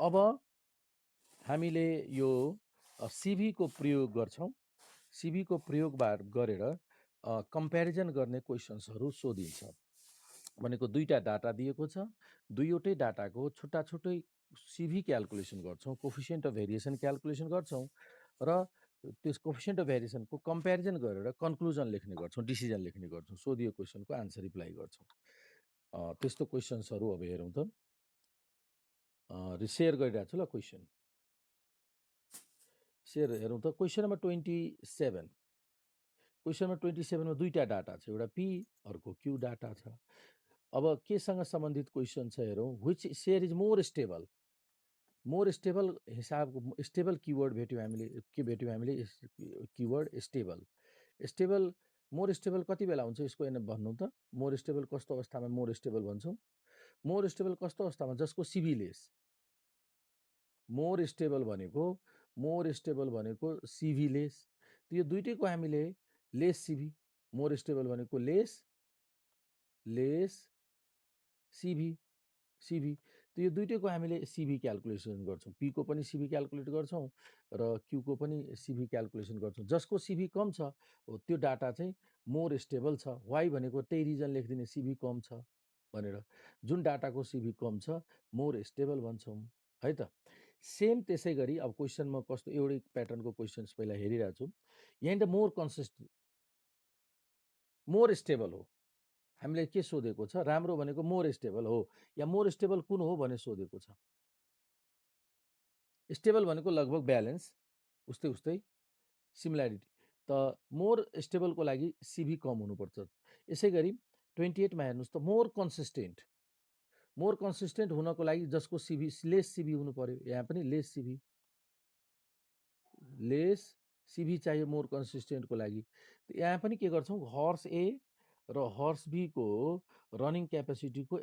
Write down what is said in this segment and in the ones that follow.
अब हामीले यो सिभीको प्रयोग गर्छौँ। सिभीको प्रयोग गरेर कम्पेरिजन गर्ने क्वेसन्सहरू सोधिन्छ। भनेको दुईटा डाटा दिएको छ, दुईवटै डाटाको छुट्टा छुट्टै सिभी क्याल्कुलेसन गर्छौँ, कोफिसिएन्ट अफ भेरिएसन क्याल्कुलेसन गर्छौँ र त्यस कोफिसिएन्ट अफ भेरिएसनको कम्पेरिजन गरेर कन्क्लुजन लेख्ने गर्छौँ, डिसिजन लेख्ने गर्छौँ, सोधियो क्वेसनको आन्सर रिप्लाई गर्छौँ। त्यस्तो क्वेसन्सहरू अब हेरौँ त। सेयर गरिरहेको छु ल क्वेसन। सेयर हेरौँ त। Question number 27। क्वेसन नम्बर 27 मा दुईटा डाटा छ, एउटा पी अर्को क्यू डाटा छ। अब केसँग सम्बन्धित क्वेसन छ हेरौँ। Which share is more stable. More stable हिसाबको स्टेबल किवर्ड भेट्यौँ हामीले। के भेट्यौँ हामीले? Keyword stable. Stable more stable कति बेला हुन्छ यसको भन्नु त। मोर स्टेबल कस्तो अवस्थामा मोर स्टेबल भन्छौँ? मोर स्टेबल कस्तो अवस्थामा? जसको सिभी लेस। मोर स्टेबल भनेको सिभी लेस। यो दुइटैको हामीले लेस सिभी। मोर स्टेबल भनेको लेस सिभी। त यो दुइटैको हामीले सिभी क्याल्कुलेसन गर्छौँ। पीको पनि सिभी क्याल्कुलेट गर्छौँ र क्यूको पनि सिभी क्याल्कुलेसन गर्छौँ। जसको सिभी कम छ हो त्यो डाटा चाहिँ मोर स्टेबल छ। वाइ भनेको त्यही रिजन लेखिदिने, सिभी कम छ भनेर। जुन डाटाको सिभी कम छ मोर स्टेबल भन्छौँ है त। सेम त्यसै गरी अब क्वेसनमा कस्तो एउटै प्याटर्नको क्वेसन्स पहिला हेरिरहेको छु। यहाँ त मोर स्टेबल हो। हामीले के सोधेको छ? राम्रो भनेको मोर स्टेबल हो या मोर स्टेबल कुन हो भने सोधेको छ। स्टेबल भनेको लगभग ब्यालेन्स, उस्तै सिमिल्यारिटी। त मोर स्टेबलको लागि सिभी कम हुनुपर्छ। यसै गरी 28 मा हेर्नुहोस् त, मोर कन्सिस्टेन्ट हुनको लागि जसको सिभी लेस सिभी हुनु पर्यो। यहाँ पनि लेस सिभी चाहियो मोर कन्सिस्टेन्टको लागि। यहाँ पनि के गर्छौँ? हर्स ए र हर्स बीको रनिङ क्यापेसिटीको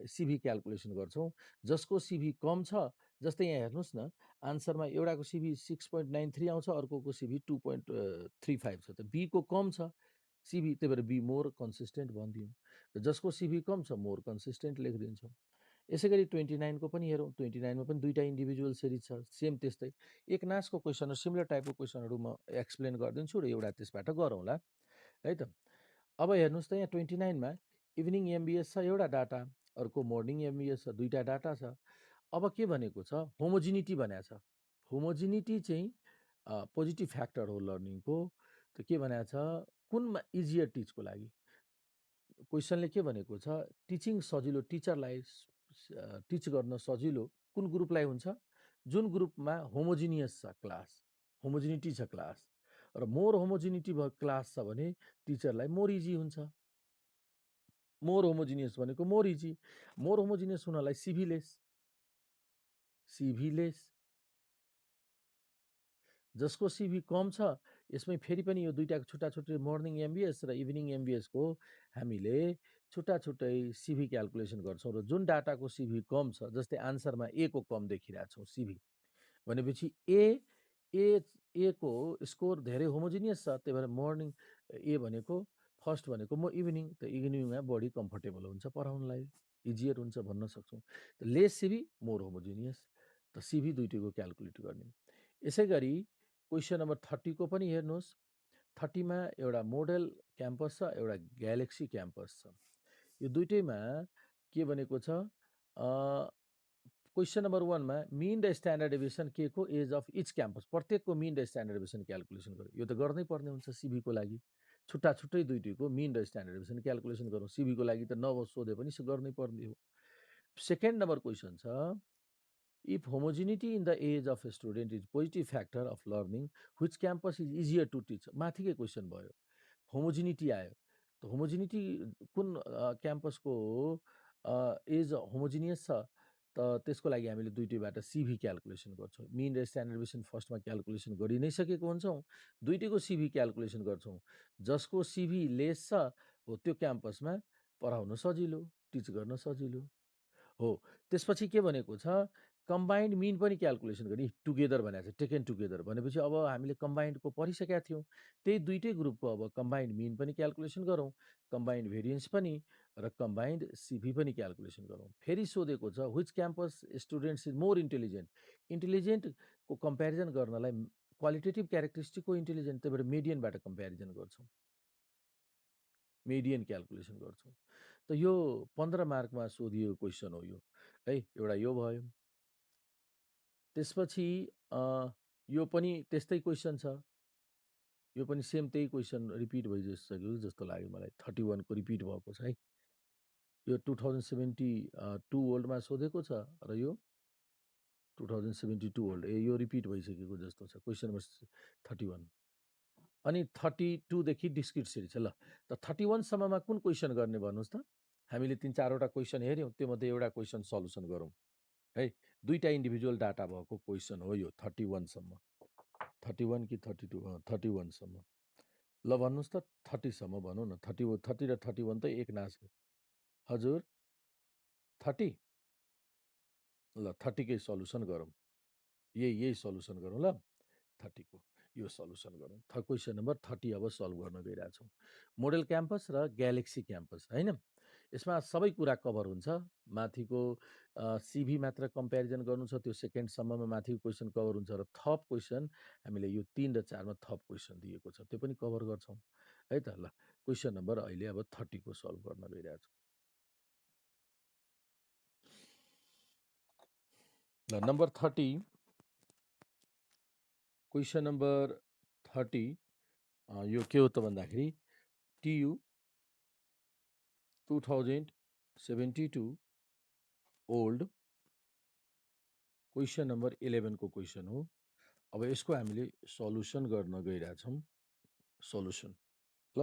सिभी क्याल्कुलेसन गर्छौँ। जसको सिभी कम छ, जस्तै यहाँ हेर्नुहोस् न, आन्सरमा एउटाको सिभी 6.93 आउँछ, अर्कोको सिभी 2.35 छ। त बीको कम छ सिभी, त्यही भएर बी मोर कन्सिस्टेन्ट भनिदिउँ। र जसको सिभी कम छ मोर कन्सिस्टेन्ट लेखिदिन्छौँ। यसै गरी 29 को पनि हेरौँ। 29 मा पनि दुईटा इन्डिभिजुअल सिरिज छ, सेम त्यस्तै एकनासको क्वेसन, सिमिलर टाइपको क्वेसनहरू म एक्सप्लेन गरिदिन्छु र एउटा त्यसबाट गरौँला है त। अब हेर्नुहोस् त, यहाँ 29 मा इभिनिङ एमबिएस छ एउटा डाटा, अर्को मर्निङ एमबिएस छ, दुईटा डाटा छ। अब के भनेको छ? होमोजिनिटी भनेको छ। होमोजिनिटी चाहिँ पोजिटिभ फ्याक्टर हो लर्निङको। त के भनेको छ? कुनमा इजियर टिचको लागि क्वेसनले के भनेको छ? टिचिङ सजिलो, टिचरलाई टिच गर्न सजिलो कुन ग्रुपलाई हुन्छ? जुन ग्रुपमा होमोजिनियस छ क्लास, होमोजिनिटी छ क्लास। र मोर होमोजिनिटी भएको क्लास छ भने टिचरलाई मोर इजी हुन्छ। मोर होमोजिनियस भनेको मोर इजी। मोर होमोजिनियस हुनलाई सिभी लेस। जसको सिभी कम छ, यसमै फेरि पनि यो दुईटाको छुट्टा छुट्टै मर्निङ एमबिएस र इभिनिङ एमबिएसको हामीले छुट्टा छुट्टै सिभी क्याल्कुलेसन गर्छौँ। र जुन डाटाको सिभी कम छ, जस्तै आन्सरमा ए को कम देखिरहेको छौँ सिभी भनेपछि ए को स्कोर धेरै होमोजिनियस छ, त्यही भएर मर्निङ ए भनेको फर्स्ट भनेको म इभिनिङ, त इभिनिङमा बढी कम्फर्टेबल हुन्छ पढाउनलाई, इजियर हुन्छ भन्न सक्छौँ। त लेस सिभी मोर होमोजिनियस, त सिभी दुइटैको क्याल्कुलेट गर्ने। यसै गरी क्वेसन नम्बर 30 को पनि हेर्नुहोस्। 30 मा एउटा मोडल क्याम्पस छ, एउटा ग्यालेक्सी क्याम्पस छ। यो दुइटैमा के भनेको छ? क्वेसन नम्बर 1 मा मिन र स्ट्यान्डर्ड डेभिएसन के को एज अफ इच क्याम्पस, प्रत्येकको मिन र स्ट्यान्डर्ड डेभिएसन क्याल्कुलेसन गर्यो। यो त गर्नै पर्ने हुन्छ सिभीको लागि। छुट्टा छुट्टै दुइटैको मिन र स्ट्यान्डर्ड डेभिएसन क्याल्कुलेसन गरौँ। सिभीको लागि त सोधे पनि गर्नै पर्ने हो। सेकेन्ड नम्बर क्वेसन छ, if homogeneity in the age of a student is positive factor of learning, which campus is easier to teach? माथिकै क्वेसन भयो, होमोजिनिटी आयो। त होमोजिनिटी कुन क्याम्पसको एज होमोजिनियस छ, त त्यसको लागि हामीले दुइटैबाट सिभी क्याल्कुलेसन गर्छौँ। मिन र स्ट्यान्डर्ड डेभिएसन फर्स्टमा क्याल्कुलेसन गरि नै सकेको हुन्छौँ, दुइटैको सिभी क्याल्कुलेसन गर्छौँ। जसको सिभी लेस छ हो त्यो क्याम्पसमा पढाउन सजिलो, टिच गर्न सजिलो हो। त्यसपछि के भनेको छ? कम्बाइन्ड मिन पनि क्याल्कुलेसन गर्ने टुगेदर भनेको छ, टेकेन टुगेदर भनेपछि अब हामीले कम्बाइन्डको पढिसकेका थियौँ। त्यही दुईटै ग्रुपको अब कम्बाइन्ड मिन पनि क्याल्कुलेसन गरौँ, कम्बाइन्ड भेरिएन्स पनि र कम्बाइन्ड सिभी पनि क्याल्कुलेसन गरौँ। फेरि सोधेको छ which campus students is more intelligent. इन्टेलिजेन्टको कम्पेरिजन गर्नलाई क्वालिटेटिभ क्यारेक्टरिस्टिकको इन्टेलिजेन्ट, त्यही भएर मिडियनबाट कम्पेरिजन गर्छौँ, मिडियन क्याल्कुलेसन गर्छौँ। त यो 15 मार्कमा सोधिएको क्वेसन हो यो है, एउटा यो भयो। त्यसपछि यो पनि त्यस्तै क्वेसन छ, यो पनि सेम त्यही क्वेसन रिपिट भइसक्यो जस्तो लाग्यो मलाई। 31 को रिपिट भएको छ है। यो 2072 ओल्डमा सोधेको छ र यो 2072 ओल्ड, यो रिपिट भइसकेको जस्तो छ क्वेसन नम्बर 31। अनि 32 देखि डिस्क्रिट सिरिज छ। ल त 31 सम्ममा कुन क्वेसन गर्ने भन्नुहोस् त। हामीले 3-4वटा क्वेसन हेऱ्यौँ, त्योमध्ये एउटा क्वेसन सल्युसन गरौँ है। दुईटा इन्डिभिजुअल डाटा भएको क्वेसन हो यो 31 सम्म। 31 कि 32? 31 सम्म। ल भन्नुहोस् त 30 सम्म भनौँ न। 30 र 31 त एक नास हो। हजुर 30? ल 30 कै सल्युसन गरौँ, यही सल्युसन गरौँ। ल 30 को यो सल्युसन गरौँ। क्वेसन नम्बर 30 अब सल्भ गर्न गइरहेछौँ। मोडल क्याम्पस र ग्यालेक्सी क्याम्पस होइन, यसमा सबै कुरा कभर हुन्छ। माथिको सिभी मात्र कम्पेरिजन गर्नु छ, त्यो सेकेन्डसम्ममा माथिको क्वेसन कभर हुन्छ र थप क्वेसन हामीले यो 3 र 4मा थप क्वेसन दिएको छ, त्यो पनि कभर गर्छौँ है त। ल क्वेसन नम्बर अहिले अब 30 को सल्भ गर्न गइरहेछौँ। ल नम्बर 30, क्वेसन नम्बर 30 यो के हो त भन्दाखेरि TU 2072 ओल्ड क्वेसन नम्बर 11 को क्वेसन हो। अब यसको हामीले सल्युसन गर्न गइरहेछौँ। सल्युसन ल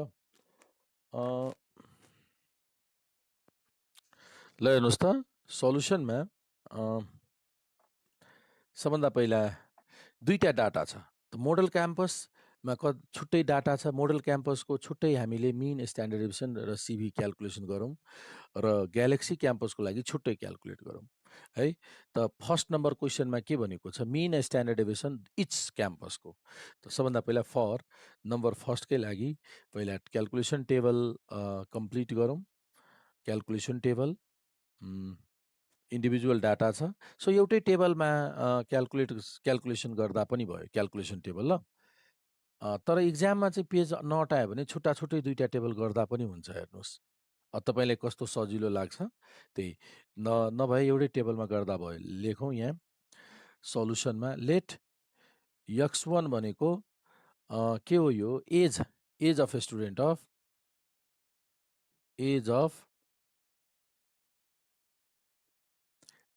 ल हेर्नुहोस् त, सल्युसनमा सबभन्दा पहिला दुईटा डाटा छ। त मोडल क्याम्पसमा छुट्टै डाटा छ। मोडल क्याम्पसको छुट्टै हामीले मिन, स्ट्यान्डर्ड डेभिएसन र सिभी क्याल्कुलेसन गरौँ र ग्यालेक्सी क्याम्पसको लागि छुट्टै क्याल्कुलेट गरौँ है। त फर्स्ट नम्बर क्वेसनमा के भनेको छ, मिन स्ट्यान्डर्ड डेभिएसन इच क्याम्पसको। त सबभन्दा पहिला फर नम्बर फर्स्टकै लागि पहिला क्याल्कुलेसन टेबल कम्प्लिट गरौँ। क्याल्कुलेसन टेबल इन्डिभिजुअल डाटा छ, सो एउटै टेबलमा क्याल्कुलेसन गर्दा पनि भयो क्याल्कुलेसन टेबल। ल तर इक्जाममा चाहिँ पेज नअटायो भने छुट्टा छुट्टै दुईटा टेबल गर्दा पनि हुन्छ। हेर्नुहोस् तपाईँलाई कस्तो सजिलो लाग्छ त्यही, नभए एउटै टेबलमा गर्दा भयो। लेखौँ यहाँ सल्युसनमा, लेट x1 भनेको के हो, यो age of student of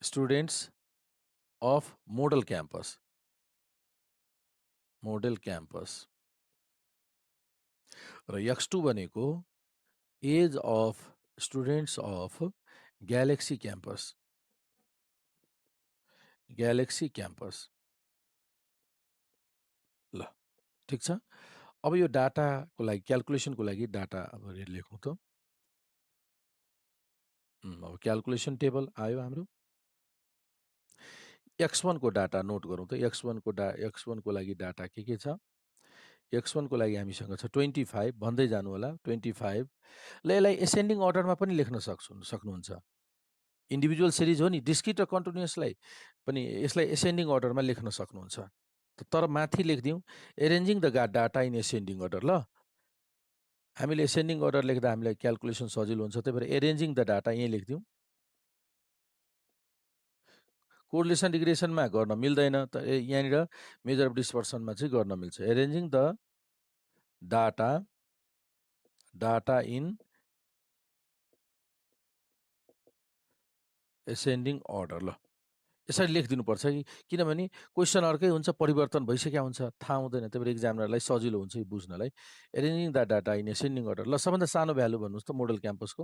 students of model campus र x2 भनेको age of students of Galaxy campus ल ठिक छ। अब यो डाटाको लागि क्याल्कुलेसनको लागि डाटा अब लेखौँ त। अब क्याल्कुलेसन टेबल आयो हाम्रो। x1 को डाटा नोट गरौँ त। x1 को लागि डाटा के छ। x1 को लागि हामीसँग छ 25, भन्दै जानु होला 25। ल यसलाई एसेन्डिङ अर्डरमा पनि लेख्न सक्नुहुन्छ। इन्डिभिजुअल सिरिज हो नि, डिस्क्रिट र कन्टिन्युअसलाई पनि यसलाई एसेन्डिङ अर्डरमा लेख्न सक्नुहुन्छ। तर माथि लेखिदिउँ arranging the data in ascending order. ल हामीले एसेन्डिङ अर्डर लेख्दा हामीलाई क्याल्कुलेसन सजिलो हुन्छ, त्यही भएर एरेन्जिङ द डाटा यहीँ लेखिदिउँ। कोरिलेसन रिग्रेसनमा गर्न मिल्दैन, त यहाँनिर मेजर अफ डिस्पर्सनमा चाहिँ गर्न मिल्छ। Arranging the data in ascending order. ल यसरी लेखिदिनुपर्छ कि, किनभने क्वेसन अर्कै हुन्छ, परिवर्तन भइसकेको हुन्छ, थाहा हुँदैन, त्यही भएर इक्जामिनरलाई सजिलो हुन्छ यो बुझ्नलाई। Arranging the data in ascending order. ल सबभन्दा सानो भ्यालु भन्नुहोस् त मोडल क्याम्पसको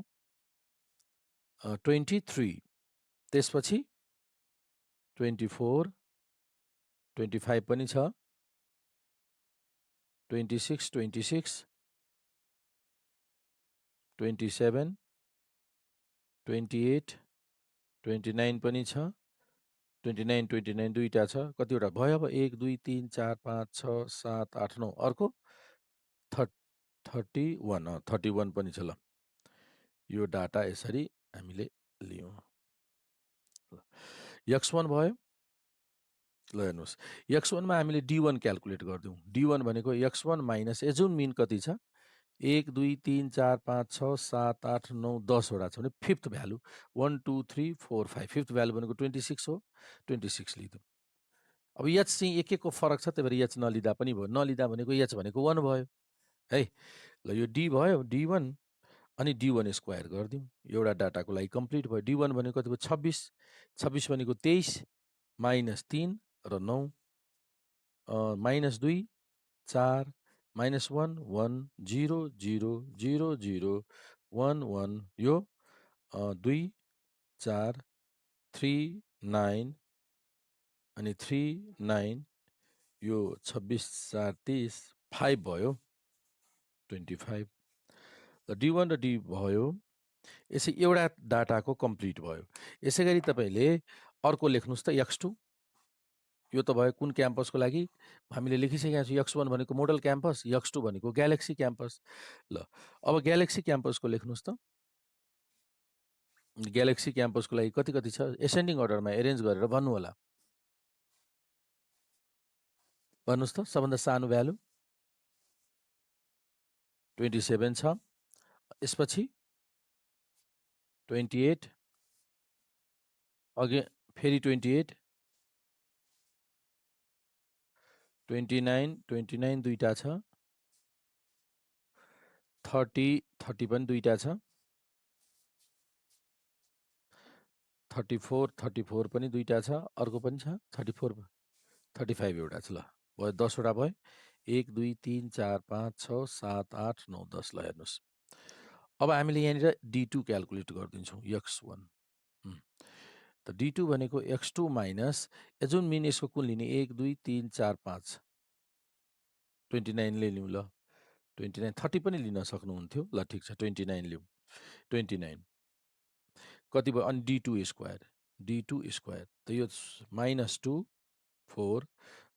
23, त्यसपछि 24, 25 पनि छ, 26, 27, 28, 29 पनि छ, 29 29 दुईटा छ, कतिवटा भयो अब 1 2 3 4 5 6 7 8 9 अर्को 31 31 पनि छ। ल यो डाटा यसरी हामीले लियौँ। x1 भयो। ल हेर्नुहोस्, x1 मा हामीले d1 क्याल्कुलेट गरिदिउँ। d1 भनेको x1 माइनस एजुन मिन कति छ, 1 2 3 4 5 6 7 8 9 10 वटा छ भने फिफ्थ भ्यालु 1 2 3 4 5 फिफ्थ भ्यालु भनेको 26 हो, 26 लिदिउँ। अब एच चाहिँ एक एकको फरक छ, त्यही भएर एच नलिँदा पनि भयो। नलिँदा भनेको एच भनेको 1 भयो है। ल यो डी भयो, d1 अनि d1 स्क्वायर गरिदिउँ। एउटा डाटाको लागि कम्प्लिट भयो। d1 भनेको कति भयो, 26, 26 भनेको 23 माइनस 3 र 9 माइनस 2 4 माइनस 1 1 0 0 0 0 1 1 यो 2 4 3 9 अनि 3 9 यो 26 4 30 5 भयो 25। d1 र d भयो। यसै एउटा डाटाको कम्प्लिट भयो। यसै गरी तपाईँले अर्को लेख्नुहोस् त x2। यो त भयो कुन क्याम्पसको लागि हामीले लेखिसकेका छौँ। x1 भनेको मोडल क्याम्पस, x2 भनेको ग्यालेक्सी क्याम्पस। ल अब ग्यालेक्सी क्याम्पसको लेख्नुहोस् त। ग्यालेक्सी क्याम्पसको लागि कति कति छ एसेन्डिङ अर्डरमा एरेन्ज गरेर भन्नु होला। भन्नुहोस् त, सबभन्दा सानो भ्यालु 27 छ, यसपछि 28, अघि फेरि 28, 29 29 दुईटा छ, 30 30 पनि दुईटा छ, 34 34 पनि दुईटा छ, अर्को पनि छ 34 35 एउटा छ। ल भयो 10 वटा भयो। 1 2 3 4 5 6 7 8 9 10। ल हेर्नुहोस्, अब हामीले यहाँनिर d2 क्याल्कुलेट गरिदिन्छौँ x1। त d2 भनेको x2 माइनस एजुन मिन यसको कुन लिने 1 2 3 4 5 29 ले लिउँ। ल 29 30 पनि लिन सक्नुहुन्थ्यो। ल ठिक छ 29 लिउँ। 29 कति भयो अनि d2 स्क्वायर, d2 स्क्वायर त यो -2 4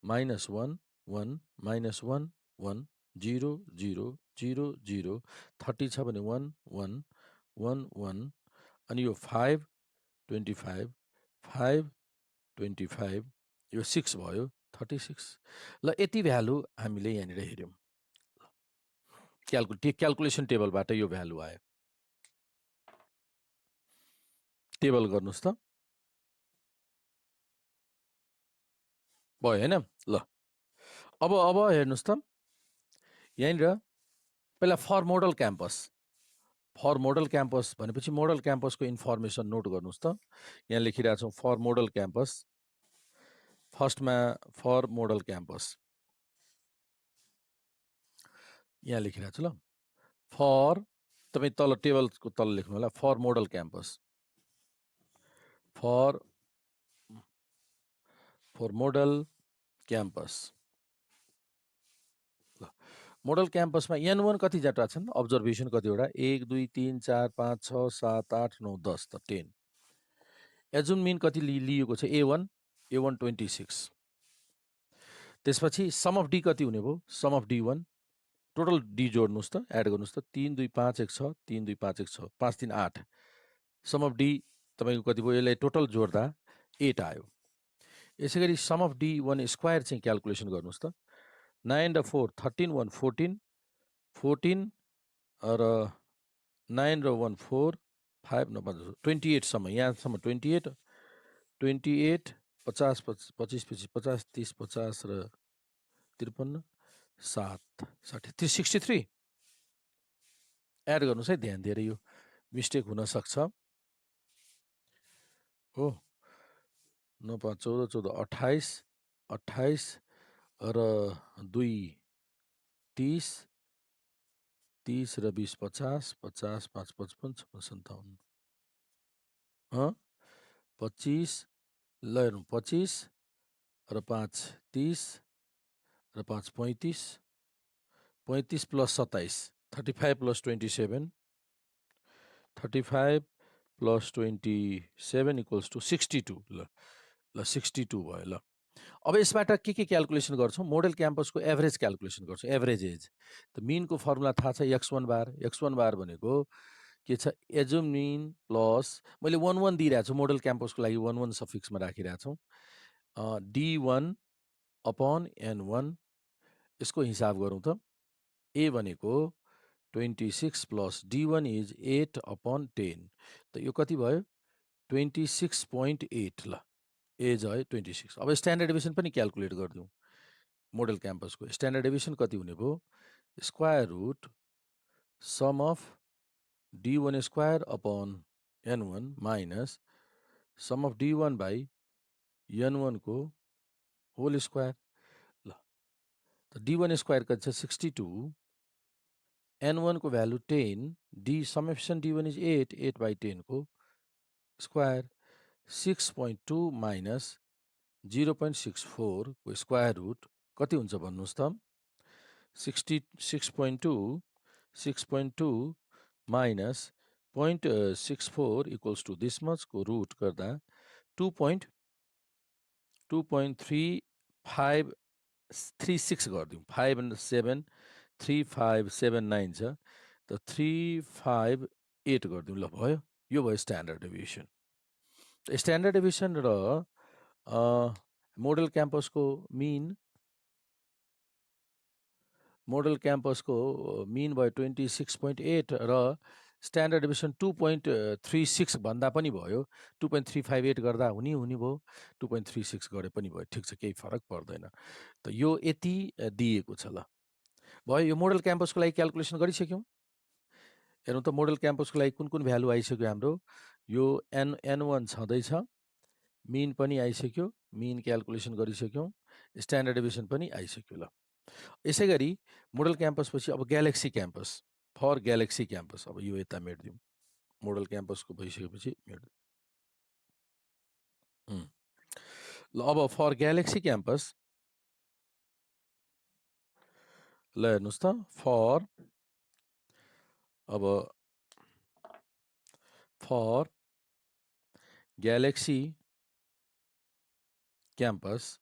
-1 1 -1 1 0 0 0 0 30 छ भने 1 1 1 1 अनि यो 5 25 5 25 यो 6 भयो 36। ल यति भ्यालु हामीले यहाँनिर हेऱ्यौँ। क्याल्कुलेसन टेबलबाट यो भ्यालु आयो। टेबल गर्नुहोस् त, भयो होइन। ल अब हेर्नुहोस् त, यहाँनिर पहिला for model campus. For model campus भनेपछि मोडल क्याम्पसको इन्फर्मेसन नोट गर्नुहोस् त। यहाँ लेखिरहेको छौँ फर मोडल क्याम्पस। फर्स्टमा फर मोडल क्याम्पस यहाँ लेखिरहेको छु। ल फर, तपाईँ तल टेबलको तल लेख्नु होला for model campus. For model campus. Model क्याम्पसमा n1 कति जाटा छन्, अब्जर्भेसन कतिवटा 1 2 3 4 5 6 7 8 9 10 त 10। एजुन मिन कति लिएको छ a1 26। त्यसपछि सम अफ डी कति हुने भयो, sum of d1 total D जोड्नुहोस् त, एड गर्नुहोस् त, 3 2 5 1 6 3 2 5 1 6 5 3 8। सम अफ डी तपाईँको कति भयो, यसलाई टोटल जोड्दा 8 आयो। यसै गरी सम अफ d1 स्क्वायर चाहिँ क्याल्कुलेसन गर्नुहोस् त। 9 र 4 13 1 14 14 र 9 र 1 4 5 न 28सम्म, यहाँसम्म 28 28 50 25 50 30 50 र 53 7 60 363 एड गर्नुहोस् है, ध्यान दिएर यो मिस्टेक हुनसक्छ हो। 9 5 14 14 28 28 र 2 30 30 र 20 50 50 5 55 56 57 25 ल हेर्नु 25 र 5 30 र 5 35 35 plus 27 35 plus 27 35 plus 27 equals to 62। ल ल 62 भयो ल। अब यसबाट के क्याल्कुलेसन गर्छौँ? मोडल क्याम्पसको एभरेज क्याल्कुलेसन गर्छौँ, एभरेज एज। त मिनको फर्मुला थाहा छ, x1 बार। x1 बार भनेको के छ? एजुम मिन प्लस मैले 1 दिइरहेको छु, मोडल क्याम्पसको लागि 1 सफिक्समा राखिरहेको छौँ। D1 अपन N1 यसको हिसाब गरौँ त। ए भनेको 26 प्लस D1 इज 8 अपन 10। त यो कति भयो? 26.8 ल। एज है 26। अब स्ट्यान्डर्ड डेभिएसन पनि क्याल्कुलेट गरिदिउँ। मोडल क्याम्पसको स्ट्यान्डर्ड डेभिएसन कति हुने भयो? Square root sum of D1 square upon N1 minus sum of D1 by N1 को होल स्क्वायर ल। त D1 स्क्वायर कति छ? 62, N1 को value 10, D summation D1 is 8 by 10 को स्क्वायर 6.2 माइनस 0.64 को स्क्वायर रुट कति हुन्छ भन्नुहोस् त? 6.2 minus 0.64 equals to this much को रुट गर्दा 2.3536 गरिदिउँ। 5 and 7 3579 छ, त 358 गरिदिउँ ल। भयो, यो भयो स्ट्यान्डर्ड डेभिएसन। स्ट्यान्डर्ड डेभिएसन र मोडल क्याम्पसको मिन भयो 26.8 र स्ट्यान्डर्ड डेभिएसन 2.36 भन्दा पनि भयो। 2.358 गर्दा हुने भयो, 2.36 गरे पनि भयो, ठिक छ, केही फरक पर्दैन। त यो यति दिएको छ ल। भयो, यो मोडल क्याम्पसको लागि क्याल्कुलेसन गरिसक्यौँ। हेर्नु त मोडल क्याम्पसको लागि कुन भ्यालु आइसक्यो हाम्रो? यो N1 छँदैछ, मिन पनि आइसक्यो, मिन क्याल्कुलेसन गरिसक्यौँ, स्ट्यान्डर्ड डेभिएसन पनि आइसक्यो ल। यसै गरी मोडल क्याम्पसपछि अब Galaxy campus, for Galaxy campus. अब यो यता मेट्दिउँ, मोडल क्याम्पसको भइसकेपछि मेट्दिउँ ल। अब फर ग्यालेक्सी क्याम्पस ल हेर्नुहोस् त, फर ग्यालेक्सी क्याम्पस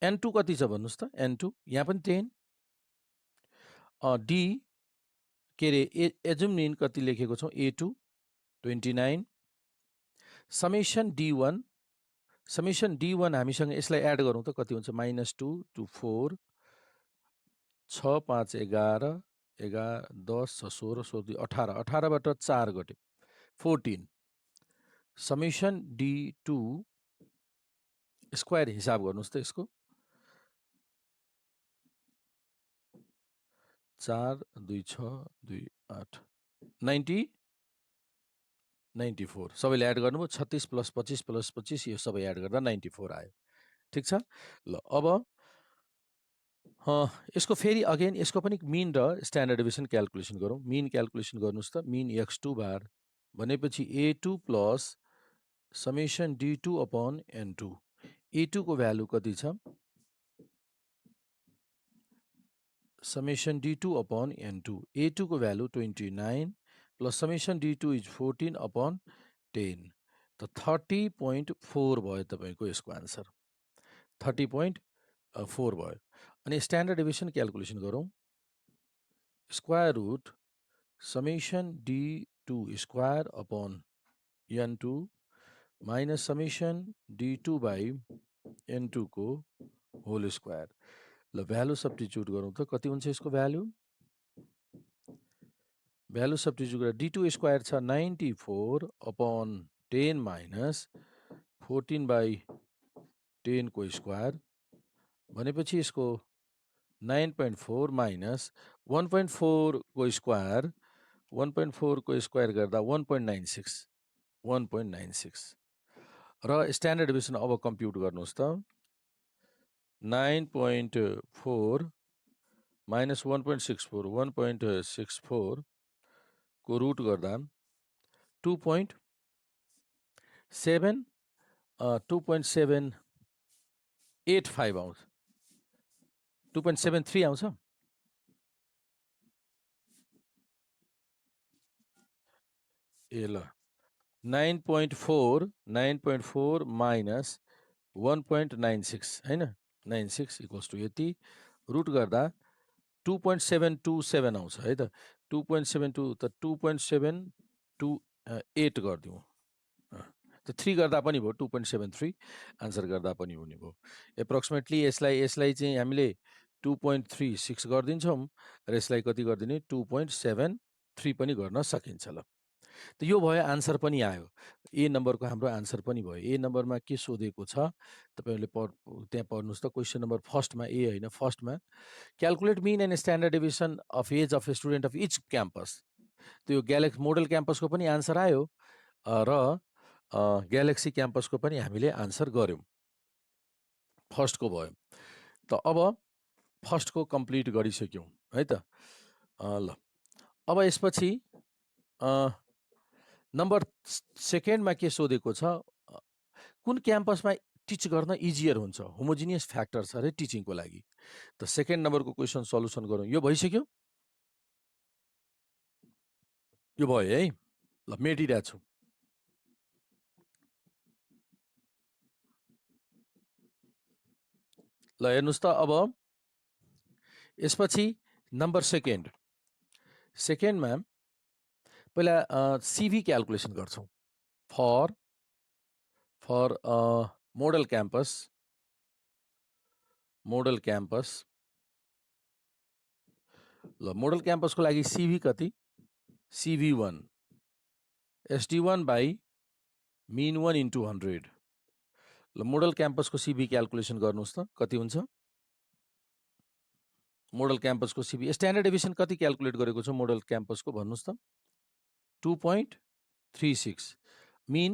N2 कति छ भन्नुहोस् त? N2 यहाँ पनि 10, डी के अरे एजुम मिन कति लेखेको छौँ? A2 29, समेसन D1 हामीसँग यसलाई एड गरौँ त कति हुन्छ? -2 to 4, 6 5 11, 11 10 6 16 16 18, 18बाट 4 घट्यो 14, समेसन D2 स्क्वायर हिसाब गर्नुहोस् त यसको। 4 2 6 2 8 94 सबैले एड गर्नुभयो। 36 प्लस 25 प्लस 25 यो सबै एड गर्दा 94 आयो, ठिक छ ल। अब यसको फेरि अगेन यसको पनि मिन र स्ट्यान्डर्ड डेभिएसन क्याल्कुलेसन गरौँ। मिन क्याल्कुलेसन गर्नुहोस् त। मिन x2 बार भनेपछि A2 plus summation D2 upon N2। A2 को भ्यालु कति छ? Summation D2 upon N2। A2 को value 29 plus summation D2 is 14 upon 10, त 30.4 भयो तपाईँको यसको आन्सर। 30.4 भयो। अनि स्ट्यान्डर्ड डेभिएसन क्याल्कुलेसन गरौँ। Square root summation D2 square upon N2 minus summation D2 by N2 को होल स्क्वायर ल। भ्यालु सब्स्टिट्युट गरौँ त कति हुन्छ यसको भ्यालु? भ्यालु सब्स्टिट्युट गरेर D2 स्क्वायर छ 94 अपन 10 माइनस 14 बाई 10 को स्क्वायर भनेपछि यसको 9.4 माइनस 1.4 को स्क्वायर, 1.4 को स्क्वायर गर्दा 1.96 र स्ट्यान्डर्ड डेभिएसन अब कम्प्युट गर्नुहोस् त। 9.4 माइनस 1.64, 1.64 को रुट गर्दा 2.785 आउँछ, 2.73 आउँछ। ए ल 9.4 माइनस 1.96 हैन 96 इक्वल्स टु यति रुट गर्दा 2.727 आउँछ है त 2.72 त 2.728 गरिदिउँ त 3 गर्दा पनि भयो 2.73 आन्सर गर्दा पनि हुने भयो एप्रोक्सिमेटली यसलाई चाहिँ हामीले 2.36 गरिदिन्छौँ र यसलाई कति गरिदिने 2.73 पनि गर्न सकिन्छ ल त यो भयो आन्सर पनि आयो ए नम्बरको हाम्रो आन्सर पनि भयो ए नम्बरमा के सोधेको छ तपाईँहरूले त्यहाँ पढ्नुहोस् त क्वेसन नम्बर फर्स्टमा ए होइन फर्स्टमा calculate mean and standard deviation of age of a student of each campus त्यो मोडल क्याम्पसको पनि आन्सर आयो र ग्यालेक्सी क्याम्पसको पनि हामीले आन्सर गऱ्यौँ फर्स्टको भयो त अब फर्स्टको कम्प्लिट गरिसक्यौँ है त ल अब यसपछि नम्बर सेकेन्डमा के सोधेको छ कुन क्याम्पसमा टिच गर्न इजियर हुन्छ होमोजिनियस फ्याक्टर छ अरे टिचिङको लागि त सेकेन्ड नम्बरको क्वेसन सल्युसन गरौँ यो भइसक्यो यो भयो है ल मेटिरहेको छु ल हेर्नुहोस् त अब यसपछि नम्बर सेकेन्डमा पहिला सिभी क्यालकुलेसन गर्छौँ फर मोडल क्याम्पस ल मोडल क्याम्पसको लागि सिभी कति CV1 SD1 by mean 1 into 100 ल मोडल क्याम्पसको सिभी क्यालकुलेसन गर्नुहोस् त कति हुन्छ मोडल क्याम्पसको सिभी स्ट्यान्डर्ड डेभिएसन कति क्यालकुलेट गरेको छ मोडल क्याम्पसको भन्नुहोस् त 2.36 मिन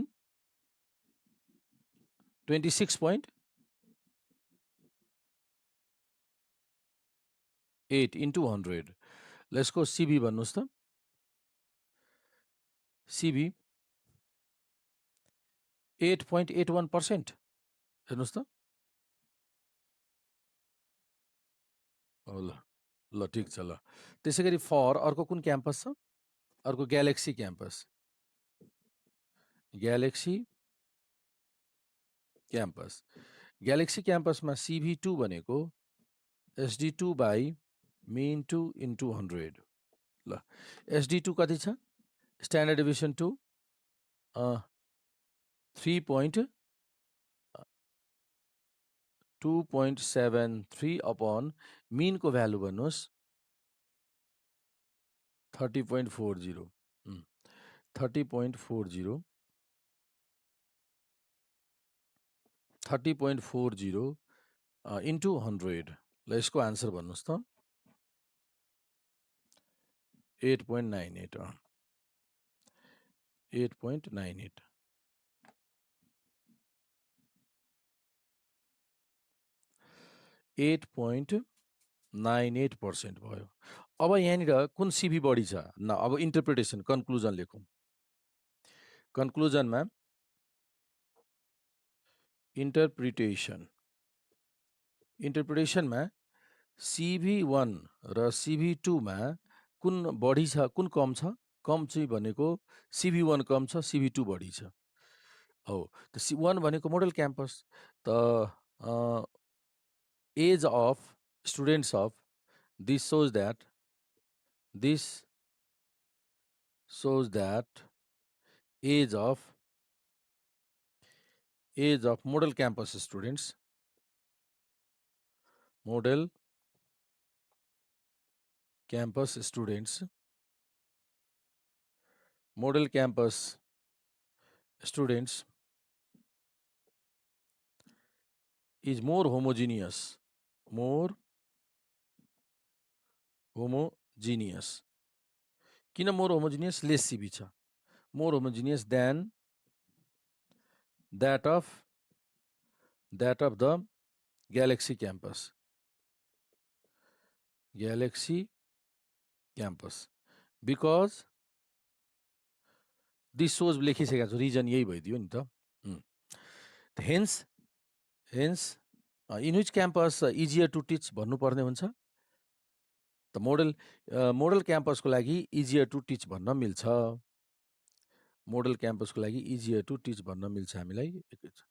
26.8 इन्टु 100 ल यसको सिभी भन्नुहोस् त सिभी 8.81% हेर्नुहोस् त ल ल ठिक छ ल त्यसै गरी फर अर्को कुन क्याम्पस छ अर्को ग्यालेक्सी क्याम्पसमा CV2 भनेको SD2 बाई मिन 2 इन्टु 100 ल SD2 कति छ स्ट्यान्डर्ड डेभिएसन 2 2.73 अपन मिनको भ्यालु भन्नुहोस् 30.40 इन्टु 100 ल यसको आन्सर भन्नुहोस् त 8.98 8.98% भयो अब यहाँनिर कुन सिभी बढी छ न अब इन्टरप्रिटेसन कन्क्लुजन लेखौँ कन्क्लुजनमा इन्टरप्रिटेसनमा CV1 र CV2 मा कुन बढी छ कुन कम छ कम चाहिँ भनेको CV1 कम छ CV2 बढी छ हो त C1 भनेको मोडल क्याम्पस त age of students of this shows that age of model campus students is more homogeneous किन मोर होमोजिनियस लेस सिभी छ more homogeneous than that of the Galaxy campus because this shows लेखिसकेको छु reason यही भइदियो नि त hence in which campus easier to teach भन्नुपर्ने हुन्छ त मोडल क्याम्पसको लागि इजियर टु टिच भन्न मिल्छ मोडल क्याम्पसको लागि इजियर टु टिच भन्न मिल्छ हामीलाई। एकैछिन।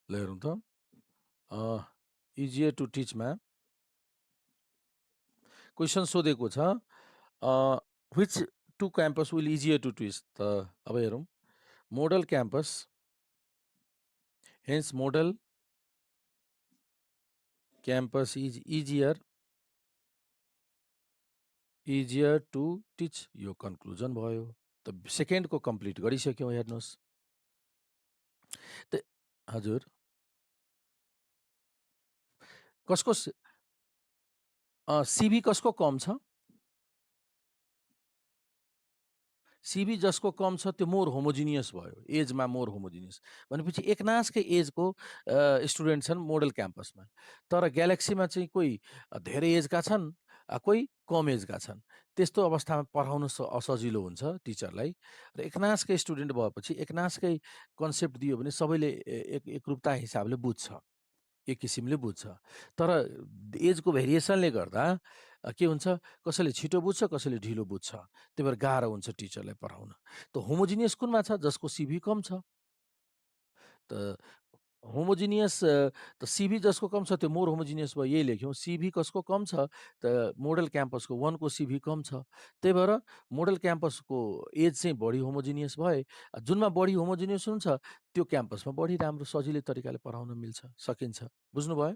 ल हेरौँ त इजियर टु टिचमा क्वेसन सोधेको छ which two campus will easier to teach त अब हेरौँ model campus hence model campus is easier to teach यो कन्क्लुजन भयो। त सेकेन्डको कम्प्लिट गरिसक्यौँ हेर्नुहोस् त हजुर कसको सिबी कसको कम छ सिबी जसको कम छ त्यो मोर होमोजिनियस भयो एजमा मोर होमोजिनियस भनेपछि एकनासकै एजको स्टुडेन्ट छन् मोडल क्याम्पसमा तर ग्यालेक्सीमा चाहिँ कोही धेरै एजका छन् कोही कम एजका छन् त्यस्तो अवस्थामा पढाउन असजिलो हुन्छ टिचरलाई र एकनासकै स्टुडेन्ट भएपछि एकनासकै कन्सेप्ट दियो भने सबैले एकरूपता हिसाबले बुझ्छ एक किसिमले बुझ्छ तर एजको भेरिएसनले गर्दा के हुन्छ कसैले छिटो बुझ्छ कसैले ढिलो बुझ्छ त्यही भएर गाह्रो हुन्छ टिचरलाई पढाउन त होमोजिनियस कुनमा छ जसको सिभी कम छ त होमोजिनियस त सिभी जसको कम छ त्यो मोर होमोजिनियस भयो यही लेख्यौँ सिभी कसको कम छ त मोडल क्याम्पसको 1 को सिभी कम छ त्यही भएर मोडल क्याम्पसको एज चाहिँ बढी होमोजिनियस भए जुनमा बढी होमोजिनियस हुन्छ त्यो क्याम्पसमा बढी राम्रो सजिलै तरिकाले पढाउन मिल्छ सकिन्छ बुझ्नुभयो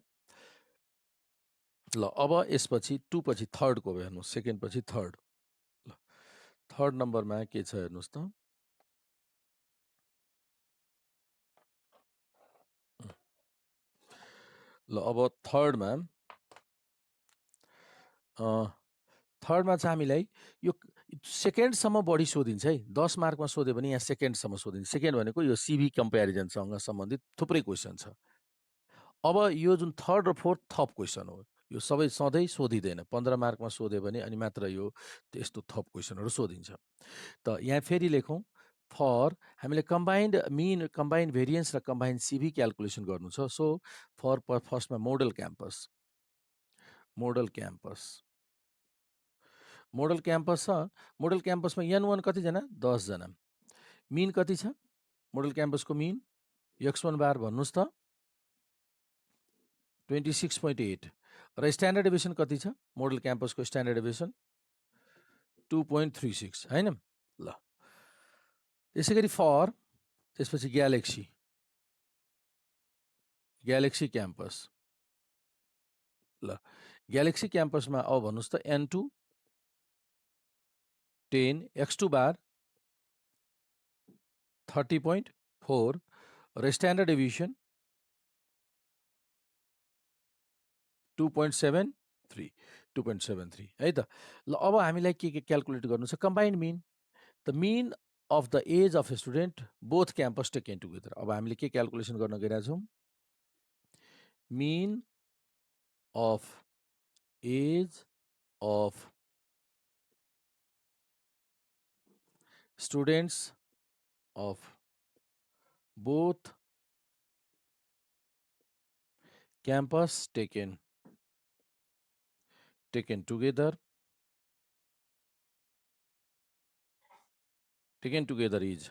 ल अब यसपछि 2 पछि थर्डको हेर्नुहोस् सेकेन्ड पछि थर्ड ल थर्ड नम्बरमा के छ हेर्नुहोस् त ल अब थर्डमा चाहिँ हामीलाई यो सेकेन्डसम्म बढी सोधिन्छ है 10 मार्कमा सोध्यो भने यहाँ सेकेन्डसम्म सोधिन्छ सेकेन्ड भनेको यो सिभी कम्पेरिजनसँग सम्बन्धित थुप्रै क्वेसन छ अब यो जुन थर्ड र फोर्थ थप क्वेसन हो यो सबै सधैँ सोधिँदैन 15 मार्कमा सोध्यो भने अनि मात्र यो यस्तो थप क्वेसनहरू सोधिन्छ त यहाँ फेरि लेखौँ फर हामीले कम्बाइन्ड भेरिएन्स र कम्बाइन्ड सिभी क्यालकुलेसन गर्नु छ सो फर फर्स्टमा मोडल क्याम्पस छ मोडल क्याम्पसमा N1 कतिजना 10 जना मिन कति छ मोडल क्याम्पसको मिन x1 बार भन्नुहोस् त 26.8 र स्ट्यान्डर्ड डेभिएसन कति छ मोडल क्याम्पसको स्ट्यान्डर्ड डेभिएसन 2.36 हैन ल त्यसै गरी फर त्यसपछि ग्यालेक्सी क्याम्पस ल ग्यालेक्सी क्याम्पसमा अब भन्नुहोस् त N2 10 x2 बार 30.4 र स्ट्यान्डर्ड डेभिएसन 2.73 है त ल अब हामीलाई के क्यालकुलेट गर्नु छ combined mean the mean of the age of a student both campus taken together अब हामीले के क्यालकुलेसन गर्न गइरहेको छौँ mean of age of students of both campus taken together is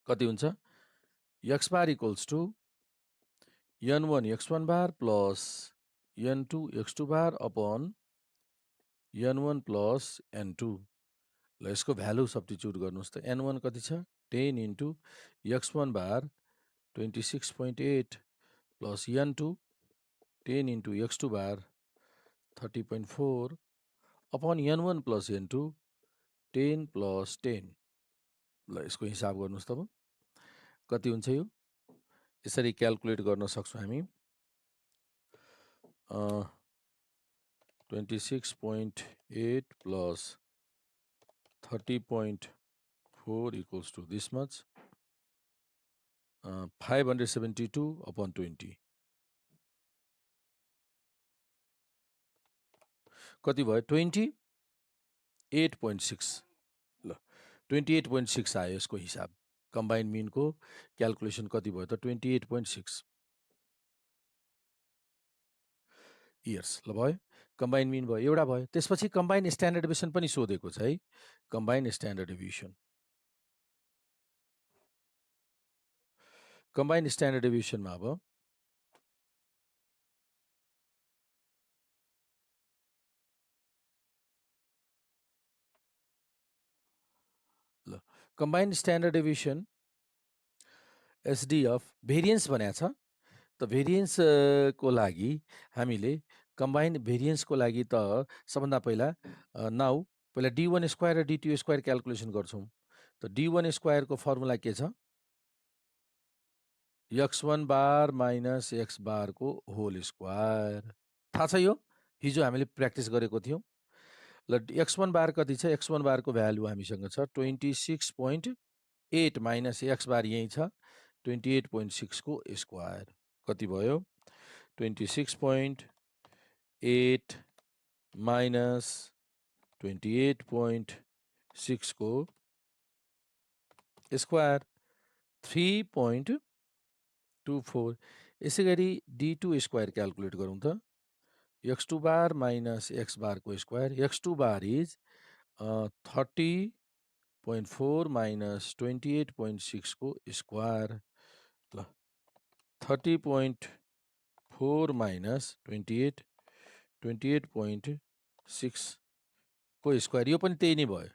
कति हुन्छ x bar equals to N1 x1 bar plus N2 x2 bar upon N1 plus N2 ल यसको भ्यालु सब्स्टिट्युट गर्नुहोस् त N1 कति छ 10 इन्टु x1 बार 26.8 plus N2 10 into x2 बार 30.4 upon N1 plus N2 10 plus 10 ल यसको हिसाब गर्नुहोस् त अब कति हुन्छ यो यसरी क्यालकुलेट गर्न सक्छौँ हामी 26.8 plus 30.4 equals to this much 572 upon 20 कति भयो 28.6 ल 28.6 आयो यसको हिसाब कम्बाइन्ड मिनको क्यालकुलेसन कति भयो त 28.6 इयर्स ल भयो कम्बाइन मिन भयो एउटा भयो त्यसपछि कम्बाइन स्ट्यान्डर्ड डेभिएसन पनि सोधेको छ है combine standard deviation combine standard डेभिएसनमा अब ल combine standard deviation SDF variance भनेको छ त भेरिएन्स को लागि हामीले कम्बाइन भेरिएन्सको लागि त सबभन्दा पहिला नाउ पहिला डी1 स्क्वायर र डी2 स्क्वायर क्यालकुलेसन गर्छौँ त डी1 स्क्वायरको फर्मुला के छ x1 बार माइनस x बारको होल स्क्वायर थाहा छ यो हिजो हामीले प्र्याक्टिस गरेको थियौँ ल x1 बार कति छ x1 बारको भ्यालु हामीसँग छ 26.8 माइनस x बार यहीँ छ 28.6 को स्क्वायर कति भयो 26.8 माइनस 28.6 को स्क्वायर 3.24 यसै गरी डी2 स्क्वायर क्यालकुलेट गरौँ त x2 बार माइनस x बारको square x2 bar is 30.4 minus 28.6 को स्क्वायर ल 30.4 माइनस 28.6 को स्क्वायर यो पनि त्यही नै भयो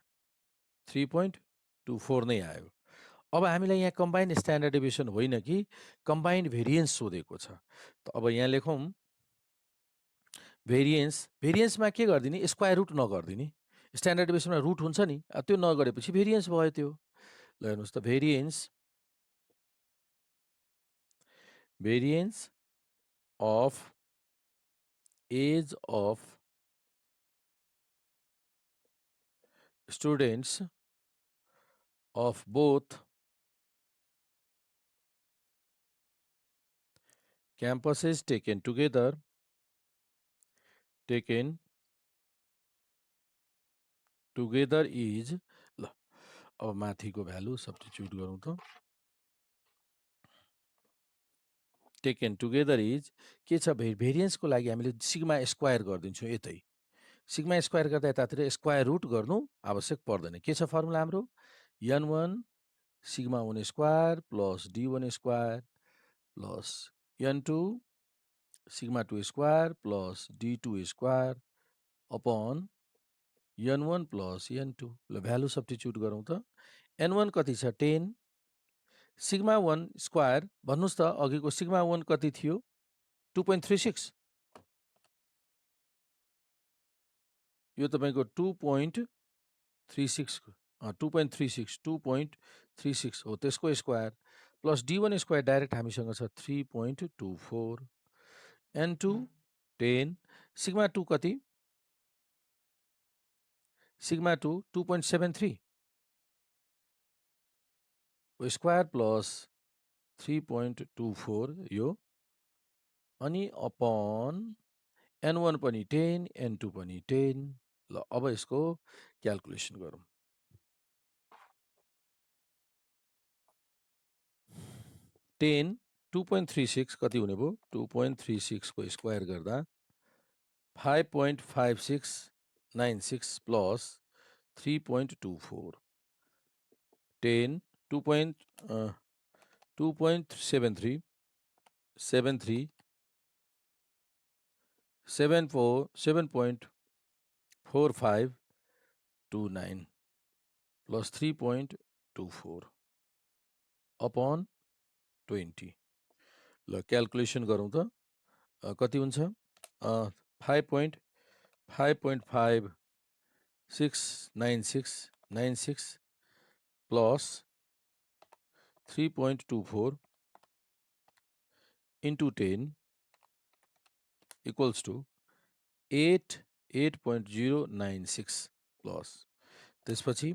3.24 नै आयो अब हामीलाई यहाँ कम्बाइन स्ट्यान्डर्ड डेभिएसन होइन कि कम्बाइन भेरिएन्स सोधेको छ त अब यहाँ लेखौँ भेरिएन्समा के गरिदिने स्क्वायर रुट नगरिदिने स्ट्यान्डर्ड डेभिएसनमा रुट हुन्छ नि त्यो नगरेपछि भेरिएन्स भयो त्यो ल हेर्नुहोस् त variance of age of students of both campuses taken together is ल अब माथिको भ्यालु सब्स्टिट्युट गरौँ त टेकन टुगेदर इज के छ भेरिएन्सको लागि हामीले सिग्मा स्क्वायर गरिदिन्छौँ यतै सिग्मा स्क्वायर गर्दा यतातिर स्क्वायर रुट गर्नु आवश्यक पर्दैन के छ फर्मुला हाम्रो n1 sigma 1 square plus d1 square plus n2 sigma 2 square plus d2 square upon n1 plus n2 ल भ्यालु सब्स्टिट्युट गरौँ त n1 कति छ 10 सिग्मा 1 स्क्वायर भन्नुहोस् त अघिको सिग्मा 1 कति थियो 2.36 यो तपाईँको 2.36 हो त्यसको square plus d1 square direct हामीसँग छ 3.24 n2 10 सिग्मा 2 कति सिग्मा 2 2.73 स्क्वायर प्लस 3.24 यो अनि अपन n1 पनि 10 n2 पनि 10 ल अब यसको क्यालकुलेसन गरौँ 10 2.36 कति हुने भयो 2.36 को स्क्वायर गर्दा 5.5696 प्लस 3.24 10 2.73 7.4529 प्लस 3.24 अपन 20 ल क्यालकुलेसन गरौँ त कति हुन्छ 5.5696 plus 3.24 into 10 equals to 8.096 plus त्यसपछि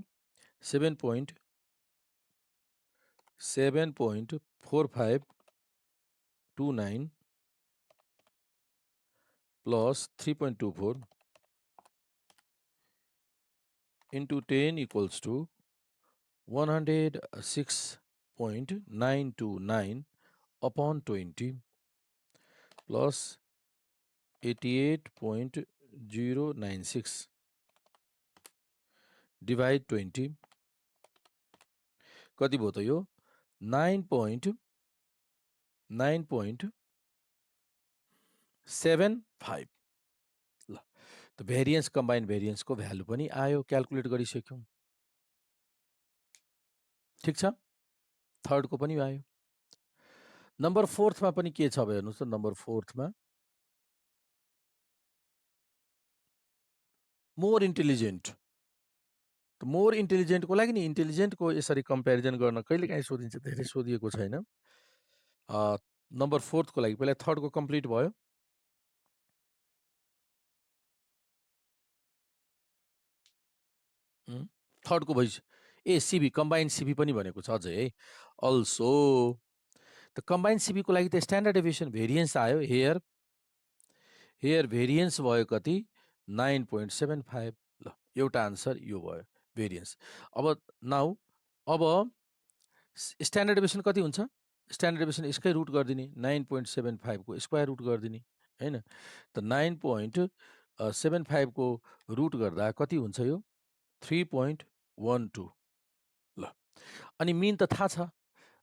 7.4529 plus 3.24 into 10 equals to 106.929 upon 20 plus 88.096 divide 20 कति भयो त यो 9.75 ल त भेरिएन्स कम्बाइन भेरिएन्सको भ्यालु पनि आयो क्याल्कुलेट गरिसक्यौँ ठिक छ थर्डको पनि आयो नम्बर 4मा पनि के छ हेर्नुहोस् त नम्बर 4मा मोर इन्टेलिजेन्ट मोर इन्टेलिजेन्टको लागि नि इन्टेलिजेन्टको यसरी कम्पेरिजन गर्न कहिलेकाहीँ सोधिन्छ धेरै सोधिएको छैन नम्बर 4थको लागि पहिला थर्डको कम्प्लिट भयो थर्डको भइसक्यो ए सिबी कम्बाइन सिबी पनि भनेको छ अझै है अल्सो त कम्बाइन सिबीको लागि त स्ट्यान्डर्ड डेभिएसन भेरिएन्स आयो हेयर भेरिएन्स भयो कति 9.75 ल एउटा आन्सर यो भयो भेरिएन्स अब नाउ अब स्ट्यान्डर्ड डेभिएसन कति हुन्छ स्ट्यान्डर्ड डेभिएसन यसकै रुट गरिदिने 9.75 को स्क्वायर रुट गरिदिने हैन त 9.75 को रुट गर्दा कति हुन्छ यो 3.12 ल अनि मिन त थाहा छ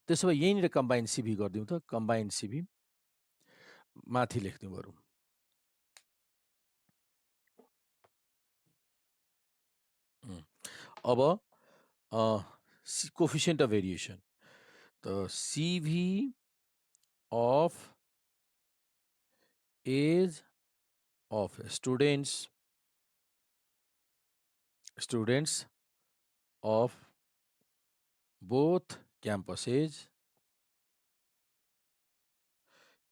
त्यसो भए यहीँनिर कम्बाइन सिबी गरिदिउँ त कम्बाइन सिबी माथि लेख्दिउँ बरु अब कोफिसिएन्ट अफ भेरिएसन त CV of age of students of both campuses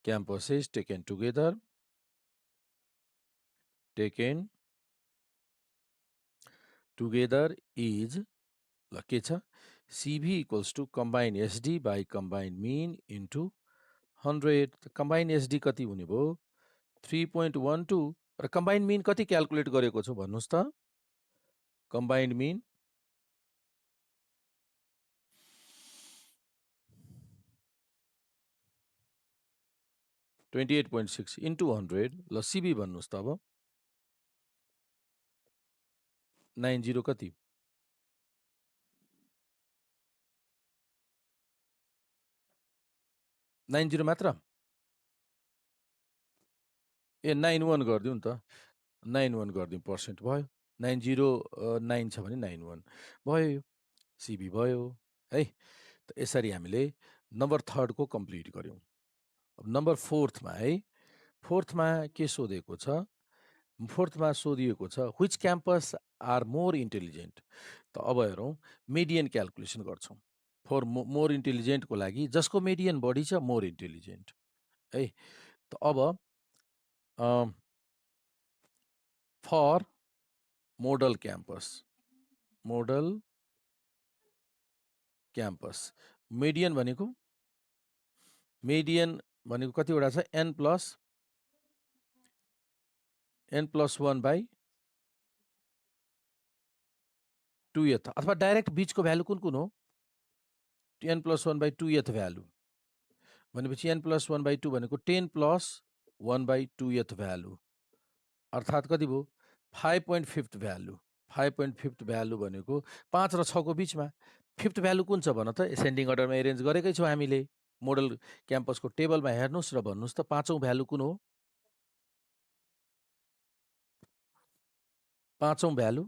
taken together is ल के छ CV equals to combine SD by combine mean into 100 combine SD कति हुने भयो 3.12 र combine mean कति क्याल्कुलेट गरेको छु भन्नुस् त combined mean 28.6 into 100 ल CB भन्नुस् त अब 90 कति 90 मात्र ए 91 गरिदिउँ नि त 91 गरिदिउँ पर्सेन्ट भयो 909 छ भने 91 भयो यो सिबी भयो है त यसरी हामीले नम्बर थर्डको कम्प्लिट गऱ्यौँ नम्बर फोर्थमा है फोर्थमा के सोधेको छ फोर्थमा सोधिएको छ which campus are more intelligent त अब हेरौँ मेडियन क्याल्कुलेसन गर्छौँ फर मोर इन्टेलिजेन्टको लागि जसको मेडियन बढी छ मोर इन्टेलिजेन्ट है त अब फर मोडल क्याम्पस मेडियन भनेको कतिवटा छ n प्लस 1 बाई 2th अथवा डाइरेक्ट बीचको भ्यालु कुन कुन हो n plus 1 by 2th value भनेपछि n प्लस 1 बाई 2 भनेको 10 प्लस 1 बाई 2th भ्यालु अर्थात् कति भयो 5.5 भ्यालु 5.5 भ्यालु भनेको 5 र 6 को बीचमा फिफ्थ भ्यालु कुन छ भन त एसेन्डिङ अर्डरमा एरेन्ज गरेकै छौँ हामीले मोडल क्याम्पसको टेबलमा हेर्नुहोस् र भन्नुहोस् त 5औं भ्यालु कुन हो 5औं भ्यालु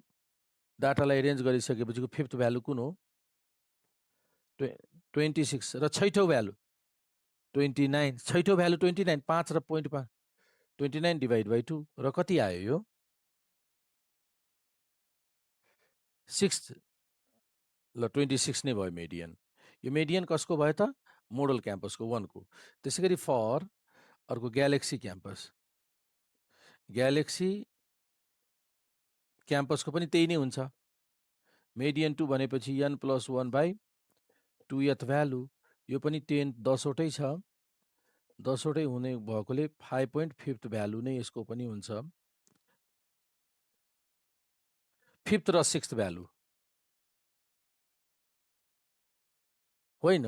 डाटालाई एरेन्ज गरिसकेपछिको फिफ्थ भ्यालु कुन हो 26 र छैठौं भ्यालु 29 छैठौं भ्यालु 29 5 र 0.5 29 डिभाइड बाई 2 र कति आयो यो 6 ल 26 नै भयो मेडियन यो मेडियन कसको भयो त मोडल क्याम्पसको 1 को त्यसै गरी फर अर्को ग्यालेक्सी क्याम्पसको पनि त्यही नै हुन्छ मेडियन 2 भनेपछि n plus 1 by 2th value यो पनि 10 10वटै छ 10वटै हुने भएकोले 5.5 भ्यालु नै यसको पनि हुन्छ फिफ्थ र सिक्स्थ भ्यालु होइन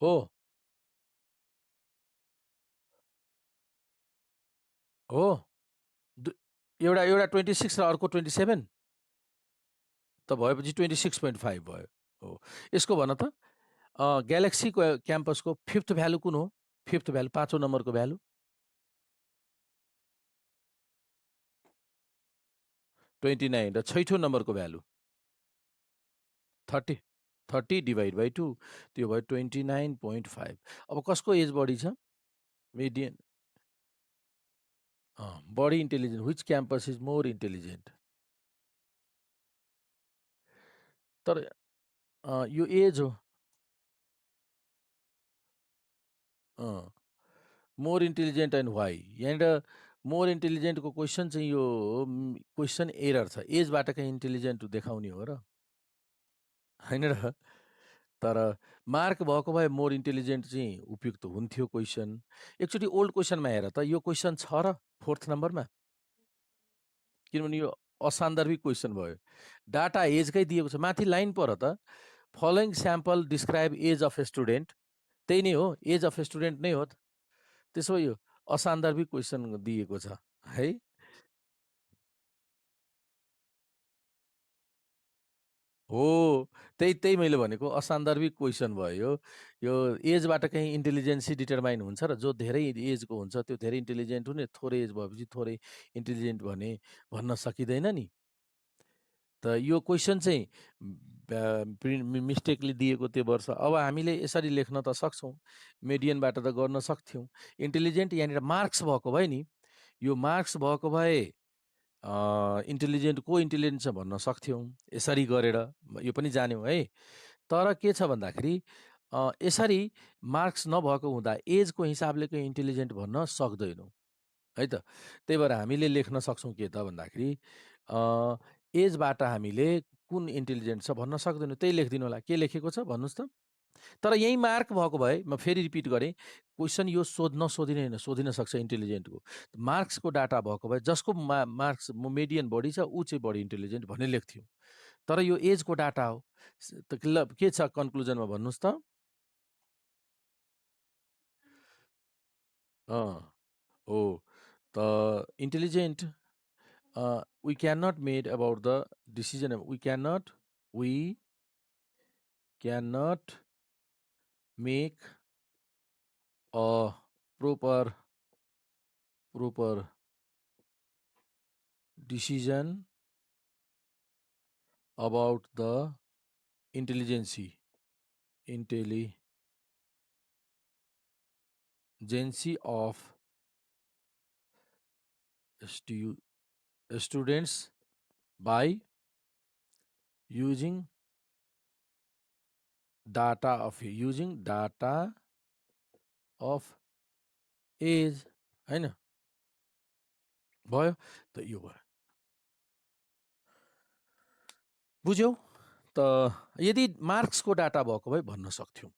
हो हो एउटा एउटा 26 र अर्को 27 त भएपछि 26.5 भयो। हो यसको भन त ग्यालेक्सीको क्याम्पसको फिफ्थ भ्यालु कुन हो? फिफ्थ भ्यालु 5औं नम्बरको भ्यालु 29 र 6ठो नम्बरको भ्यालु 30 30 डिभाइड बाई 2 त्यो भयो 29.5। अब कसको एज बढी छ? मिडियन बढी intelligent which campus is more intelligent? तर यो एज हो। More intelligent and why? यहाँनिर मोर इन्टेलिजेन्टको क्वेसन चाहिँ यो क्वेसन एरर छ। एजबाट कहीँ इन्टेलिजेन्ट देखाउने हो र होइन र? तर मार्क भएको भए मोर इन्टेलिजेन्ट चाहिँ उपयुक्त हुन्थ्यो क्वेसन। एकचोटि ओल्ड क्वेसनमा हेर त, यो क्वेसन छ र 4th नम्बरमा? किनभने यो असान्दर्भिक क्वेसन भयो। डाटा एजकै दिएको छ। माथि लाइन पर त following sample describe age of a student, त्यही नै हो, एज अफ ए स्टुडेन्ट नै हो त। त्यसो यो असान्दर्भिक क्वेसन दिएको छ है। हो त्यही त्यही मैले भनेको असान्दर्भिक क्वेसन भयो यो। एजबाट कहीँ इन्टेलिजेन्सी डिटरमाइन हुन्छ र जो धेरै एजको हुन्छ त्यो धेरै इन्टेलिजेन्ट हुने, थोरै एज भएपछि थोरै इन्टेलिजेन्ट भन्न सकिँदैन नि। त यो क्वेसन चाहिँ मिस्टेकले दिएको त्यो वर्ष। अब हामीले यसरी लेख्न त सक्छौँ, मेडियनबाट त गर्न सक्थ्यौँ। इन्टेलिजेन्ट यहाँनिर मार्क्स भएको भए नि, यो मार्क्स भएको भए इन्टेलिजेन्ट को इन्टेलिजेन्ट छ भन्न सक्थ्यौँ यसरी गरेर, यो पनि जान्यौँ है। तर के छ भन्दाखेरि यसरी मार्क्स नभएको हुँदा एजको हिसाबले चाहिँ इन्टेलिजेन्ट भन्न सक्दैनौँ है त। त्यही भएर हामीले लेख्न सक्छौँ के त भन्दाखेरि एजबाट हामीले कुन इन्टेलिजेन्ट छ भन्न सक्दैनौँ। त्यही लेखिदिनु होला। के लेखेको छ भन्नुहोस् त? तर यहीँ मार्क भएको भए, म फेरि रिपिट गरेँ, क्वेसन यो नसोधिने होइन, सोधिन सक्छ इन्टेलिजेन्टको। मार्क्सको डाटा भएको भए जसको मार्क्स मेडियन बढी छ ऊ चाहिँ बढी इन्टेलिजेन्ट भन्ने लेख्थ्यौँ। तर यो एजको डाटा हो। ल के छ कन्क्लुजनमा भन्नुहोस् त? हो त intelligent we cannot made about the decision. We cannot make a proper decision about the intelligence of students by using data of age, हैन? भयो त यो भयो। बुझ्यौ त? यदि मार्क्सको डाटा भएको भए भन्न सक्थ्यौँ।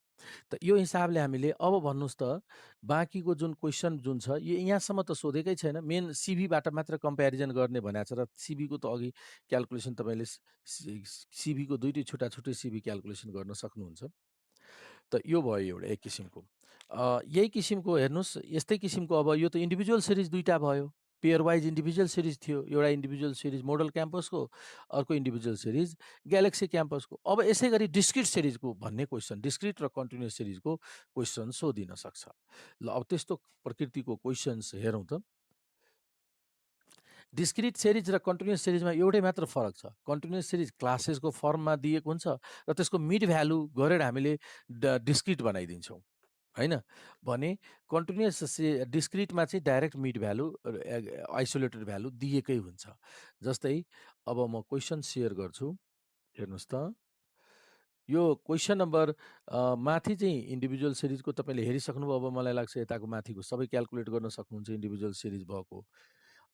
त यो हिसाबले हामीले अब भन्नुहोस् त बाँकीको जुन क्वेसन जुन छ यो यहाँसम्म त सोधेकै छैन। मेन सिभीबाट मात्र कम्पेरिजन गर्ने भनेको छ र सिभीको त अघि क्यालकुलेसन तपाईँले सिभीको दुईटै छुट्टा छुट्टै सिभी क्यालकुलेसन गर्न सक्नुहुन्छ। त यो भयो एउटा एक किसिमको। यही किसिमको हेर्नुहोस्, यस्तै किसिमको अब यो त इन्डिभिजुअल सिरिज दुईटा भयो। पेयर वाइज इन्डिभिजुअल सिरिज थियो। एउटा इन्डिभिजुअल सिरिज मोडल क्याम्पसको, अर्को इन्डिभिजुअल सिरिज ग्यालेक्सी क्याम्पसको। अब यसै गरी डिस्क्रिट सिरिजको भन्ने क्वेसन, डिस्क्रिट र कन्टिन्युस सिरिजको क्वेसन सोधिन सक्छ। ल अब त्यस्तो प्रकृतिको क्वेसन्स हेरौँ त। डिस्क्रिट सिरिज र कन्टिन्युस सिरिजमा एउटै मात्र फरक छ। कन्टिन्युस सिरिज क्लासेसको फर्ममा दिएको हुन्छ र त्यसको मिड भ्यालु गरेर हामीले डिस्क्रिट बनाइदिन्छौँ होइन भने कन्टिन्युस डिस्क्रिटमा चाहिँ direct mid value isolated value दिएकै हुन्छ। जस्तै अब म क्वेसन सेयर गर्छु, हेर्नुहोस् त। यो क्वेसन नम्बर माथि चाहिँ इन्डिभिजुअल सिरिजको तपाईँले हेरिसक्नुभयो। अब मलाई लाग्छ यताको माथिको सबै क्यालकुलेट गर्न सक्नुहुन्छ इन्डिभिजुअल सिरिज भएको।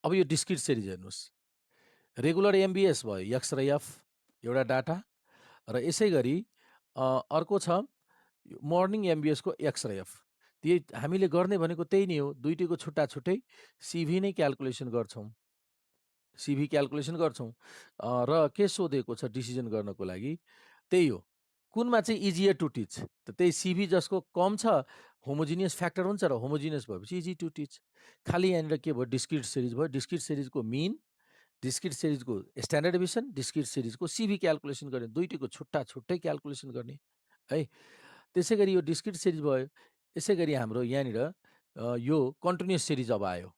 अब यो डिस्क्रिट सिरिज हेर्नुहोस्। रेगुलर एमबिएस भयो एक्स र एफ एउटा डाटा, र यसै गरी अर्को छ मर्निङ एमबिएसको एक्स र एफ। त्यही हामीले गर्ने भनेको त्यही नै हो। दुईटैको छुट्टा छुट्टै सिभी नै क्यालकुलेसन गर्छौँ, र के सोधेको छ डिसिजन गर्नको लागि त्यही हो। कुनमा चाहिँ इजियर टु टिच, त त्यही सिभी जसको कम छ, होमोजिनियस फ्याक्टर हुन्छ र होमोजिनियस भएपछि इजी टु टिच। खालि यहाँनिर के भयो, डिस्क्रिट सिरिज भयो। डिस्क्रिट सिरिजको मिन, डिस्क्रिट सिरिजको स्ट्यान्डर्ड डेभिएसन, डिस्क्रिट सिरिजको सिभी क्याल्कुलेसन गर्ने, दुईटैको छुट्टा छुट्टै क्याल्कुलेसन गर्ने है। त्यसै गरी यो डिस्क्रिट सिरिज भयो। यसै गरी हाम्रो यहाँनिर यो कन्टिन्युअस सिरिज अब आयो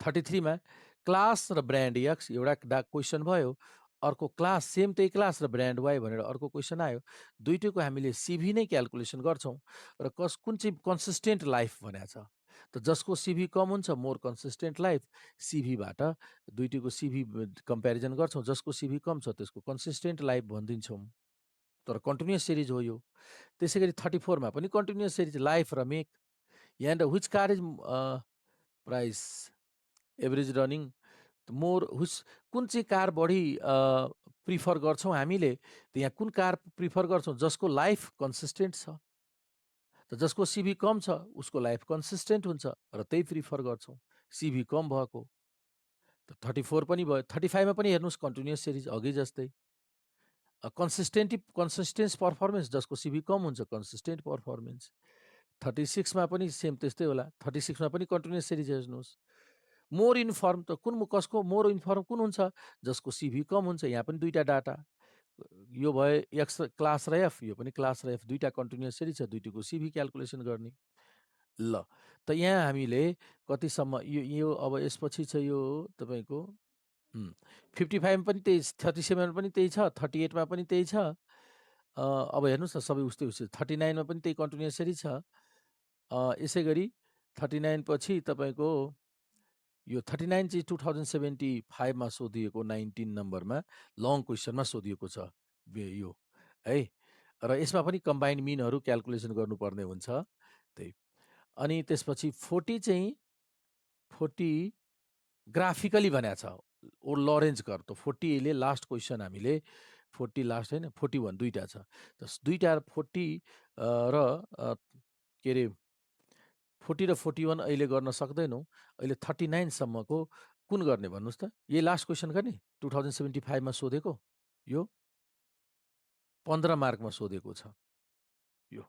33 मा। क्लास र ब्रान्ड एक्स एउटा क्वेसन भयो, अर्को क्लास सेम त्यही क्लास र ब्रान्ड वाई भनेर अर्को क्वेसन आयो। दुईटैको हामीले सिभी नै क्याल्कुलेसन गर्छौँ र कुन चाहिँ कन्सिस्टेन्ट लाइफ भनेको छ, त जसको सिभी कम हुन्छ मोर कन्सिस्टेन्ट लाइफ, सिभीबाट दुईटैको सिभी कम्पेरिजन गर्छौँ, जसको सिभी कम छ त्यसको कन्सिस्टेन्ट लाइफ भनिदिन्छौँ। तर कन्टिन्युअस सिरिज हो यो। त्यसै गरी 34 मा पनि कन्टिन्युअस सिरिज लाइफ र मेक। यहाँनिर which car is price average running more, कुन चाहिँ कार बढी प्रिफर गर्छौँ हामीले, त यहाँ कुन कार प्रिफर गर्छौँ, जसको लाइफ कन्सिस्टेन्ट छ। त जसको सिभी कम छ उसको लाइफ कन्सिस्टेन्ट हुन्छ र त्यही प्रिफर गर्छौँ, सिभी कम भएको। त 34 पनि भयो। 35 मा पनि हेर्नुहोस् कन्टिन्युअस सिरिज अघि जस्तै। कन्सिस्टेन्स पर्फर्मेन्स, जसको सिभी कम हुन्छ कन्सिस्टेन्ट पर्फर्मेन्स। 36 मा पनि सेम त्यस्तै होला। 36 मा पनि कन्टिन्युअस सिरिज हेर्नुहोस्। मोर इन्फर्म, त कसको मोर इन्फर्म कुन हुन्छ, जसको सिभी कम हुन्छ। यहाँ पनि दुईटा डाटा, यो भयो एक्स क्लास र एफ, यो पनि क्लास र एफ, दुईटा कन्टिन्युअस सिरिज छ, दुईटैको सिभी क्याल्कुलेसन गर्ने। ल त यहाँ हामीले कतिसम्म यो अब यसपछि छ यो तपाईँको 55 पनि त्यही, 37 पनि त्यही छ, 38 मा पनि त्यही छ। अब हेर्नुहोस् न सबै उस्तै 39 मा पनि त्यही कन्टिन्युअस सिरिज छ। यसै गरी 39 पछि तपाईँको यो 39 चाहिँ 2075 मा सोधिएको 19 नम्बरमा लङ क्वेसनमा सोधिएको छ यो है। र यसमा पनि कम्बाइन्ड मिनहरू क्याल्कुलेसन गर्नुपर्ने हुन्छ त्यही। अनि त्यसपछि 40 चाहिँ 40 ग्राफिकली भनेको छ, ओ लरेन्ज कर्भ। त 40 ले लास्ट क्वेसन हामीले 40 लास्ट होइन 41 दुईटा छ। त दुईटा 40 र के अरे 40 र 41 अहिले गर्न सक्दैनौँ। अहिले 39 सम्मको कुन गर्ने भन्नुहोस् त। यही लास्ट क्वेसन गर्ने 2075 मा सोधेको, यो 15 मार्कमा सोधेको छ यो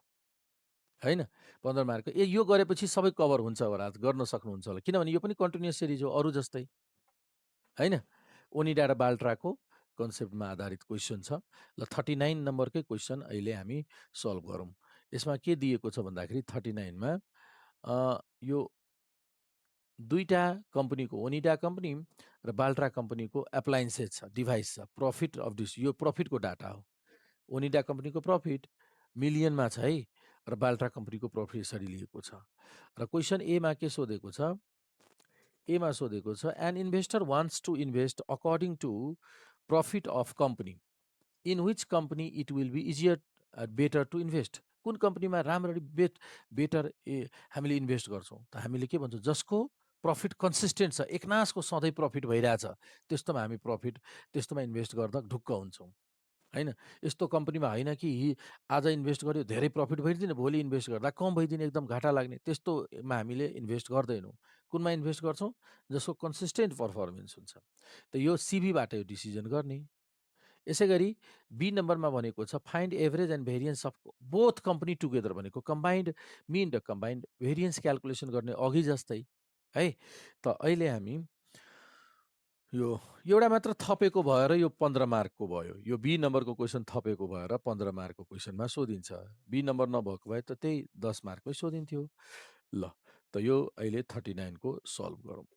होइन, 15 मार्क। यो गरेपछि सबै कभर हुन्छ होला, गर्न सक्नुहुन्छ होला, किनभने यो पनि कन्टिन्युअस सिरिज हो अरू जस्तै होइन। ओनिडा र बाल्ट्राको कन्सेप्टमा आधारित क्वेसन छ। ल 39 नम्बरकै क्वेसन अहिले हामी सल्भ गरौँ। यसमा के दिएको छ भन्दाखेरि 39 मा यो दुईटा कम्पनीको, ओनिडा कम्पनी र बाल्ट्रा कम्पनीको एप्लायन्सेस छ, डिभाइस छ, प्रफिट अफ दिस, यो प्रफिटको डाटा हो। ओनिडा कम्पनीको प्रफिट मिलियनमा छ है, र बाल्ट्रा कम्पनीको प्रफिट यसरी लिएको छ। र क्वेसन एमा के सोधेको छ, एमा सोधेको छ an investor wants to invest according to profit of company, in which company it will be easier better to invest. कुन कम्पनीमा राम्ररी बेटर हामीले इन्भेस्ट गर्छौँ, त हामीले के भन्छौँ, जसको प्रफिट कन्सिस्टेन्ट छ, एकनासको सधैँ प्रफिट भइरहेछ, त्यस्तोमा हामी त्यस्तोमा इन्भेस्ट गर्दा ढुक्क हुन्छौँ होइन। यस्तो कम्पनीमा होइन कि आज इन्भेस्ट गर्यो धेरै प्रफिट भइदिने, भोलि इन्भेस्ट गर्दा कम भइदिने, एकदम घाटा लाग्ने, त्यस्तोमा हामीले इन्भेस्ट गर्दैनौँ। कुनमा इन्भेस्ट गर्छौँ, जसको कन्सिस्टेन्ट पर्फर्मेन्स हुन्छ। त यो सिभीबाट यो डिसिजन गर्ने। यसै गरी बी नम्बरमा भनेको छ find average and variance of both company together, भनेको कम्बाइन्ड मिन र कम्बाइन्ड भेरिएन्स क्याल्कुलेसन गर्ने अघि जस्तै है। त अहिले हामी यो एउटा मात्र थपेको भएर यो 15 मार्कको भयो। यो बी नम्बरको क्वेसन थपेको भएर 15 मार्कको क्वेसनमा सोधिन्छ। बी नम्बर नभएको भए त त्यही 10 मार्कमै सोधिन्थ्यो। ल त यो अहिले 39 को सल्भ गरौँ।